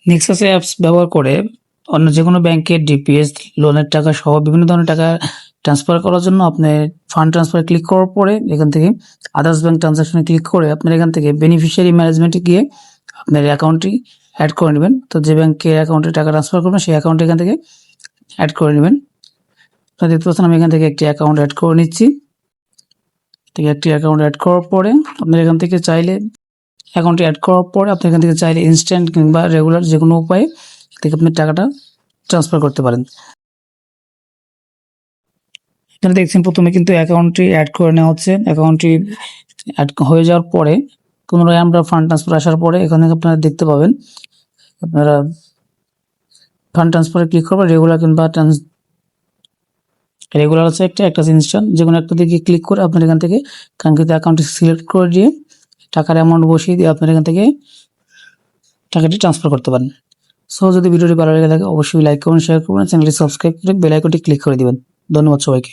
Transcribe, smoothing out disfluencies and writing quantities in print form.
Nexus apps ব্যবহার করে অন্য যে কোনো ব্যাংকের ডিপিএস, লোনের টাকা সহ বিভিন্ন ধরনের টাকা ট্রান্সফার করার জন্য আপনি ফান্ড ট্রান্সফারে ক্লিক করার পরে এখান থেকে আদার্স ব্যাংক ট্রানজাকশনে ক্লিক করে আপনার এখান থেকে বেনিফিশিয়ারি ম্যানেজমেন্টে গিয়ে আপনার অ্যাকাউন্টটি অ্যাড করে নেবেন। তো যে ব্যাংকের অ্যাকাউন্টে টাকা ট্রান্সফার করবেন সেই অ্যাকাউন্ট এখান থেকে অ্যাড করে নেবেন। আপনারা দেখতে পাচ্ছেন আমি এখান থেকে একটি অ্যাকাউন্ট অ্যাড করে নিচ্ছি। থেকে একটি অ্যাকাউন্ট অ্যাড করার পরে আপনার এখান থেকে চাইলে অ্যাকাউন্টে অ্যাড করার পরে আপনি এখান থেকে চাইলে ইনস্ট্যান্ট কিংবা রেগুলার যে কোনো উপায়ে থেকে আপনি টাকাটা ট্রান্সফার করতে পারেন। এখানে দেখছেন প্রথমে কিন্তু অ্যাকাউন্টটি অ্যাড করে নেওয়া হচ্ছে। অ্যাকাউন্টটি অ্যাড হয়ে যাওয়ার পরে পুনরায় আমরা ফান্ড ট্রান্সফার আসার পরে এখানে আপনারা দেখতে পাবেন আপনারা ফান্ড ট্রান্সফারে ক্লিক করবেন রেগুলার কিংবা রেগুলার আছে একটা ইনস্ট্যান্ট যে কোনো একটা দিকে ক্লিক করে আপনার এখান থেকে কাঙ্ক্ষিত অ্যাকাউন্টটি সিলেক্ট করে দিয়ে টাকার অ্যামাউন্ট বসিয়ে দিয়ে আপনার এখান থেকে টাকাটি ট্রান্সফার করতে পারেন। সো যদি ভিডিওটি ভালো লেগে থাকে অবশ্যই লাইক করুন, শেয়ার করুন, চ্যানেলটি সাবস্ক্রাইব করে বেল আইকনটি ক্লিক করে দিবেন। ধন্যবাদ সবাইকে।